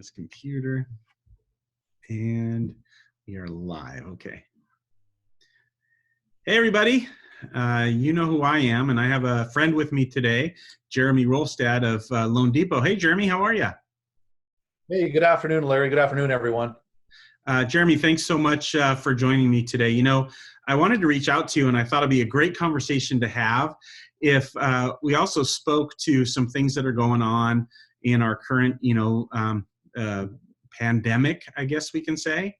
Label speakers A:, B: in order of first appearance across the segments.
A: this computer, and we are live. Okay. Hey, everybody. You know who I am, and I have a friend with me today, Jeremy Rolstad of Loan Depot. Hey, Jeremy, how are you?
B: Hey, good afternoon, Larry. Good afternoon, everyone.
A: Jeremy, thanks so much for joining me today. You know, I wanted to reach out to you, and I thought it'd be a great conversation to have if we also spoke to some things that are going on in our current, pandemic, I guess we can say.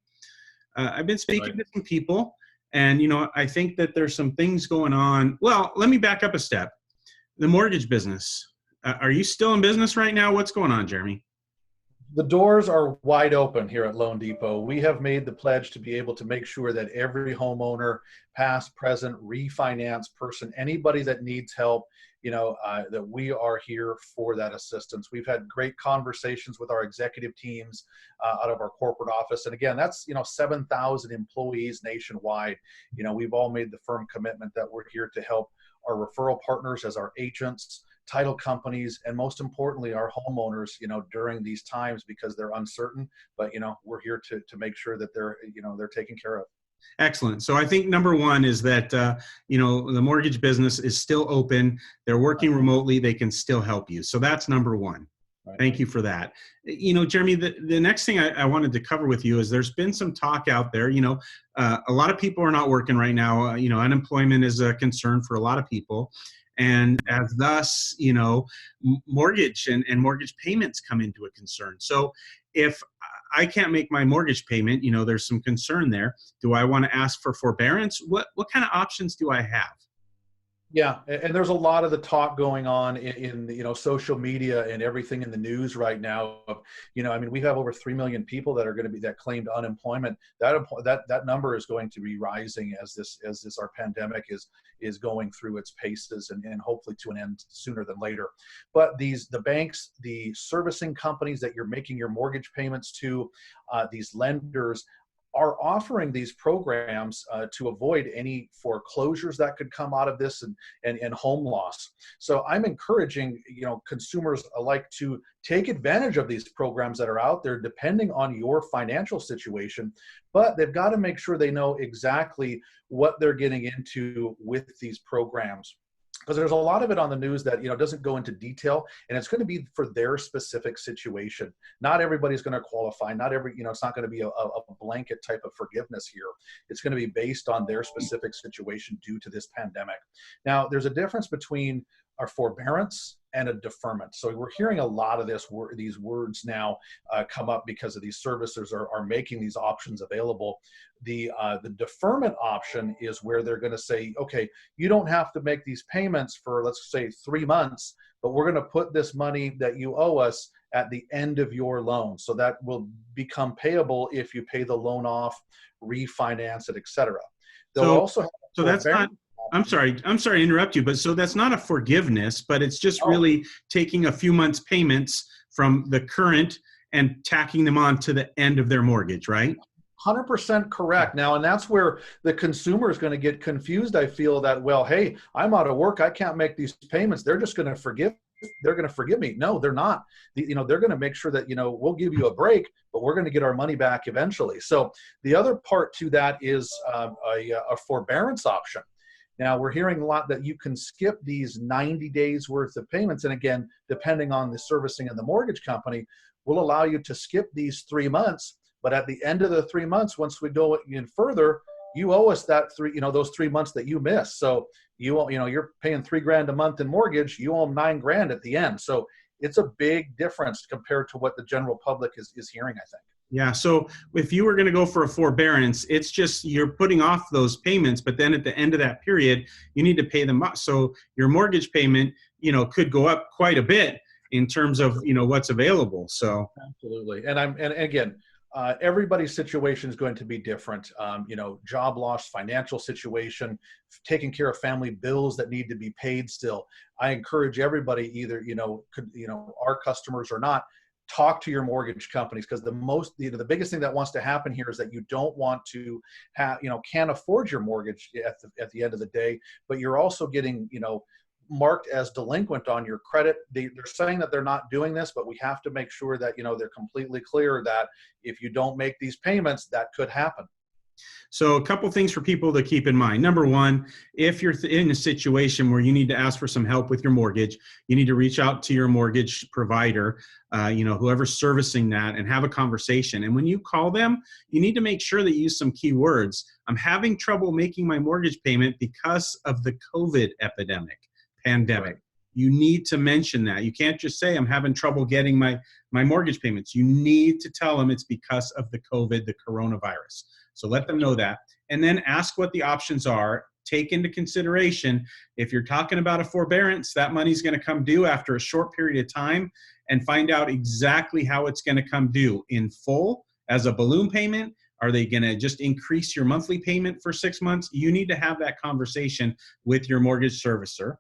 A: I've been speaking to some people, and, I think that there's some things going on. Well, let me back up a step. The mortgage business. Are you still in business right now? What's going on, Jeremy?
B: The doors are wide open here at Loan Depot. We have made the pledge to be able to make sure that every homeowner, past, present, refinance person, anybody that needs help, that we are here for that assistance. We've had great conversations with our executive teams out of our corporate office. And again, that's, 7,000 employees nationwide. We've all made the firm commitment that we're here to help our referral partners as our agents, title companies, and most importantly, our homeowners, during these times because they're uncertain, but, we're here to make sure that they're taken care of.
A: Excellent. So I think number one is that, the mortgage business is still open. They're working remotely. They can still help you. So that's number one.
B: Right.
A: Thank you for that. Jeremy, the next thing I wanted to cover with you is there's been some talk out there, a lot of people are not working right now. Unemployment is a concern for a lot of people. And as thus, mortgage and mortgage payments come into a concern. So if I can't make my mortgage payment, there's some concern there. Do I want to ask for forbearance? What kind of options do I have?
B: Yeah, and there's a lot of the talk going on in social media and everything in the news right now. We have over 3 million people that are going to be that claimed unemployment. That number is going to be rising as our pandemic is going through its paces and hopefully to an end sooner than later. But the banks, the servicing companies that you're making your mortgage payments to, these lenders are offering these programs to avoid any foreclosures that could come out of this and home loss. So I'm encouraging consumers alike to take advantage of these programs that are out there depending on your financial situation, but they've got to make sure they know exactly what they're getting into with these programs. Because there's a lot of it on the news that doesn't go into detail, and it's going to be for their specific situation. Not everybody's going to qualify. Not every it's not going to be a blanket type of forgiveness here. It's going to be based on their specific situation due to this pandemic. Now, there's a difference between a forbearance and a deferment. So we're hearing a lot of these words now come up because of these servicers are making these options available. The deferment option is where they're going to say, okay, you don't have to make these payments for, let's say, 3 months, but we're going to put this money that you owe us at the end of your loan. So that will become payable if you pay the loan off, refinance it, etc.
A: So that's not, I'm sorry to interrupt you, but so that's not a forgiveness, but it's just really taking a few months' payments from the current and tacking them on to the end of their mortgage, right?
B: 100% correct. Now, and that's where the consumer is going to get confused. I feel that, well, hey, I'm out of work. I can't make these payments. They're just going to forgive. They're going to forgive me. No, they're not. They're going to make sure that, we'll give you a break, but we're going to get our money back eventually. So the other part to that is a forbearance option. Now, we're hearing a lot that you can skip these 90 days worth of payments. And again, depending on the servicing and the mortgage company, will allow you to skip these 3 months. But at the end of the 3 months, once we go in further, you owe us that those 3 months that you missed. So you're paying $3,000 a month in mortgage, you owe them $9,000 at the end. So it's a big difference compared to what the general public is hearing, I think.
A: Yeah. So if you were going to go for a forbearance, it's just you're putting off those payments, but then at the end of that period, you need to pay them up. So your mortgage payment, could go up quite a bit in terms of, what's available. So
B: absolutely. And again, everybody's situation is going to be different. Job loss, financial situation, taking care of family bills that need to be paid still. I encourage everybody, either, our customers or not, talk to your mortgage companies, because the biggest thing that wants to happen here is that you don't want to have, can't afford your mortgage at the end of the day, but you're also getting, marked as delinquent on your credit. They're saying that they're not doing this, but we have to make sure that, they're completely clear that if you don't make these payments, that could happen.
A: So a couple things for people to keep in mind. Number one, if you're in a situation where you need to ask for some help with your mortgage, you need to reach out to your mortgage provider, whoever's servicing that, and have a conversation. And when you call them, you need to make sure that you use some key words. I'm having trouble making my mortgage payment because of the COVID pandemic.
B: Right.
A: You need to mention that. You can't just say, I'm having trouble getting my mortgage payments. You need to tell them it's because of the coronavirus. So let them know that. And then ask what the options are. Take into consideration, if you're talking about a forbearance, that money's going to come due after a short period of time, and find out exactly how it's going to come due: in full, as a balloon payment. Are they going to just increase your monthly payment for 6 months? You need to have that conversation with your mortgage servicer.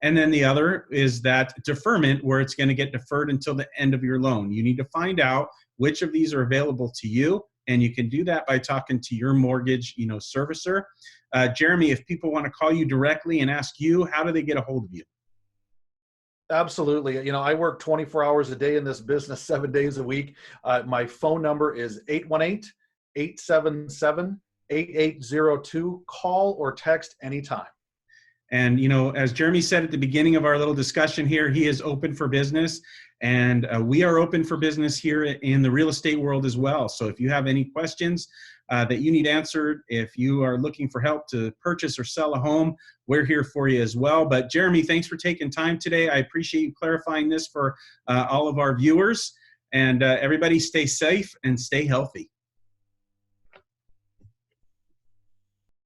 A: And then the other is that deferment, where it's going to get deferred until the end of your loan. You need to find out which of these are available to you, and you can do that by talking to your mortgage, servicer. Jeremy, if people want to call you directly and ask you, how do they get a hold of you?
B: Absolutely. I work 24 hours a day in this business, 7 days a week. My phone number is 818-877-8802. Call or text anytime.
A: And, as Jeremy said at the beginning of our little discussion here, he is open for business. And we are open for business here in the real estate world as well. So if you have any questions that you need answered, if you are looking for help to purchase or sell a home, we're here for you as well. But Jeremy, thanks for taking time today. I appreciate you clarifying this for all of our viewers. And everybody stay safe and stay healthy.